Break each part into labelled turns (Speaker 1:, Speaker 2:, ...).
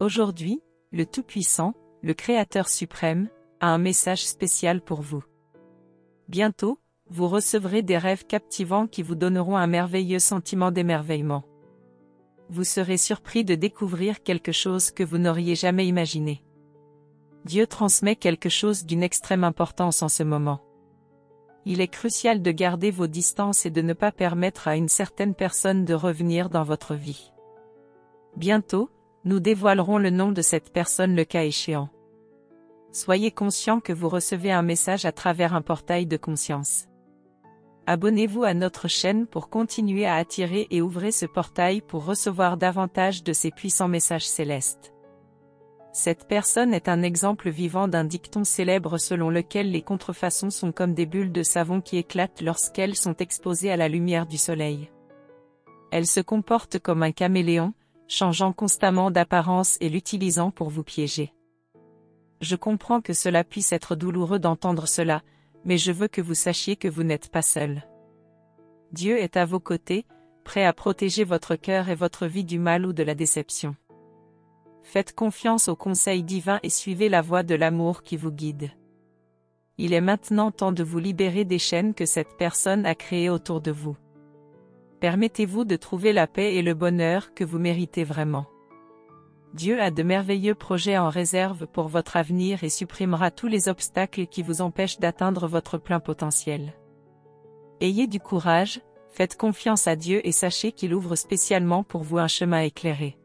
Speaker 1: Aujourd'hui, le Tout-Puissant, le Créateur suprême, a un message spécial pour vous. Bientôt, vous recevrez des rêves captivants qui vous donneront un merveilleux sentiment d'émerveillement. Vous serez surpris de découvrir quelque chose que vous n'auriez jamais imaginé. Dieu transmet quelque chose d'une extrême importance en ce moment. Il est crucial de garder vos distances et de ne pas permettre à une certaine personne de revenir dans votre vie. Bientôt, nous dévoilerons le nom de cette personne le cas échéant. Soyez conscient que vous recevez un message à travers un portail de conscience. Abonnez-vous à notre chaîne pour continuer à attirer et ouvrez ce portail pour recevoir davantage de ces puissants messages célestes. Cette personne est un exemple vivant d'un dicton célèbre selon lequel les contrefaçons sont comme des bulles de savon qui éclatent lorsqu'elles sont exposées à la lumière du soleil. Elle se comporte comme un caméléon, changeant constamment d'apparence et l'utilisant pour vous piéger. Je comprends que cela puisse être douloureux d'entendre cela, mais je veux que vous sachiez que vous n'êtes pas seul. Dieu est à vos côtés, prêt à protéger votre cœur et votre vie du mal ou de la déception. Faites confiance aux conseils divins et suivez la voie de l'amour qui vous guide. Il est maintenant temps de vous libérer des chaînes que cette personne a créées autour de vous. Permettez-vous de trouver la paix et le bonheur que vous méritez vraiment. Dieu a de merveilleux projets en réserve pour votre avenir et supprimera tous les obstacles qui vous empêchent d'atteindre votre plein potentiel. Ayez du courage, faites confiance à Dieu et sachez qu'il ouvre spécialement pour vous un chemin éclairé.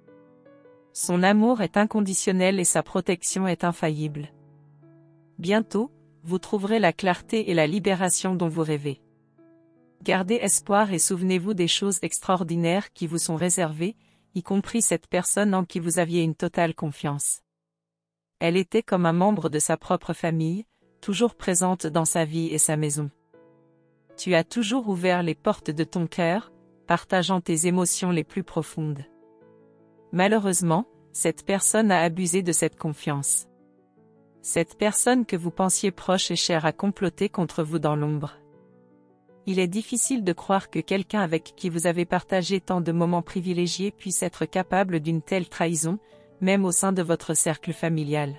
Speaker 1: Son amour est inconditionnel et sa protection est infaillible. Bientôt, vous trouverez la clarté et la libération dont vous rêvez. Gardez espoir et souvenez-vous des choses extraordinaires qui vous sont réservées, y compris cette personne en qui vous aviez une totale confiance. Elle était comme un membre de sa propre famille, toujours présente dans sa vie et sa maison. Tu as toujours ouvert les portes de ton cœur, partageant tes émotions les plus profondes. Malheureusement, cette personne a abusé de cette confiance. Cette personne que vous pensiez proche et chère a comploté contre vous dans l'ombre. Il est difficile de croire que quelqu'un avec qui vous avez partagé tant de moments privilégiés puisse être capable d'une telle trahison, même au sein de votre cercle familial.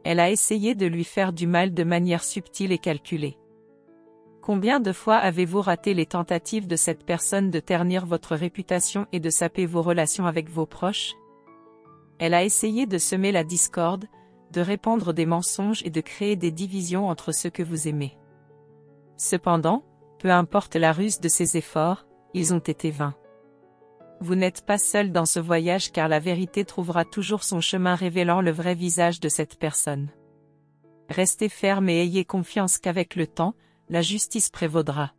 Speaker 1: Elle a essayé de lui faire du mal de manière subtile et calculée. Combien de fois avez-vous raté les tentatives de cette personne de ternir votre réputation et de saper vos relations avec vos proches? Elle a essayé de semer la discorde, de répandre des mensonges et de créer des divisions entre ceux que vous aimez. Cependant, peu importe la ruse de ses efforts, ils ont été vains. Vous n'êtes pas seul dans ce voyage car la vérité trouvera toujours son chemin révélant le vrai visage de cette personne. Restez ferme et ayez confiance qu'avec le temps, la justice prévaudra.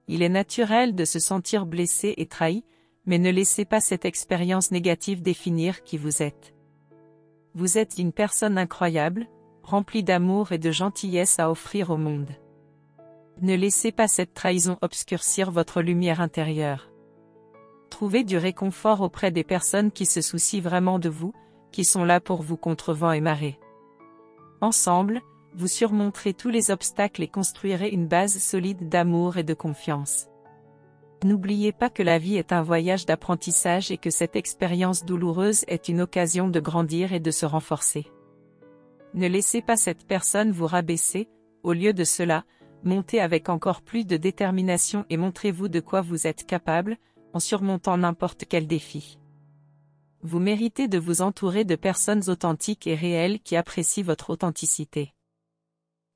Speaker 1: Il est naturel de se sentir blessé et trahi, mais ne laissez pas cette expérience négative définir qui vous êtes. Vous êtes une personne incroyable, remplie d'amour et de gentillesse à offrir au monde. Ne laissez pas cette trahison obscurcir votre lumière intérieure. Trouvez du réconfort auprès des personnes qui se soucient vraiment de vous, qui sont là pour vous contre vent et marée. Ensemble, vous surmonterez tous les obstacles et construirez une base solide d'amour et de confiance. N'oubliez pas que la vie est un voyage d'apprentissage et que cette expérience douloureuse est une occasion de grandir et de se renforcer. Ne laissez pas cette personne vous rabaisser, au lieu de cela, montez avec encore plus de détermination et montrez-vous de quoi vous êtes capable, en surmontant n'importe quel défi. Vous méritez de vous entourer de personnes authentiques et réelles qui apprécient votre authenticité.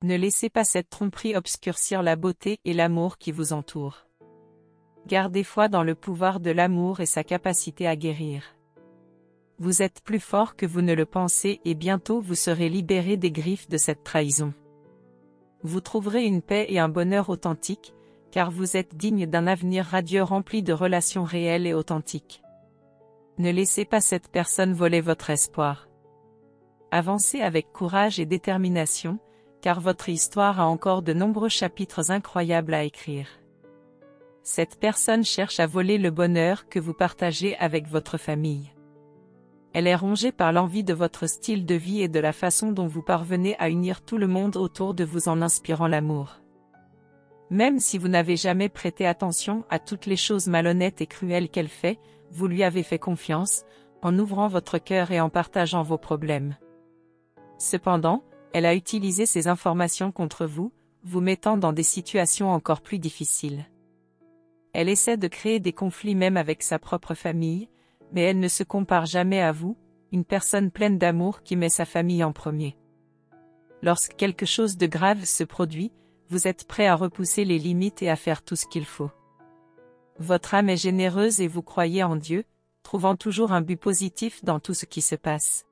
Speaker 1: Ne laissez pas cette tromperie obscurcir la beauté et l'amour qui vous entourent. Gardez foi dans le pouvoir de l'amour et sa capacité à guérir. Vous êtes plus fort que vous ne le pensez et bientôt vous serez libéré des griffes de cette trahison. Vous trouverez une paix et un bonheur authentiques, car vous êtes digne d'un avenir radieux rempli de relations réelles et authentiques. Ne laissez pas cette personne voler votre espoir. Avancez avec courage et détermination, car votre histoire a encore de nombreux chapitres incroyables à écrire. Cette personne cherche à voler le bonheur que vous partagez avec votre famille. Elle est rongée par l'envie de votre style de vie et de la façon dont vous parvenez à unir tout le monde autour de vous en inspirant l'amour. Même si vous n'avez jamais prêté attention à toutes les choses malhonnêtes et cruelles qu'elle fait, vous lui avez fait confiance, en ouvrant votre cœur et en partageant vos problèmes. Cependant, elle a utilisé ces informations contre vous, vous mettant dans des situations encore plus difficiles. Elle essaie de créer des conflits même avec sa propre famille, mais elle ne se compare jamais à vous, une personne pleine d'amour qui met sa famille en premier. Lorsque quelque chose de grave se produit, vous êtes prêt à repousser les limites et à faire tout ce qu'il faut. Votre âme est généreuse et vous croyez en Dieu, trouvant toujours un but positif dans tout ce qui se passe.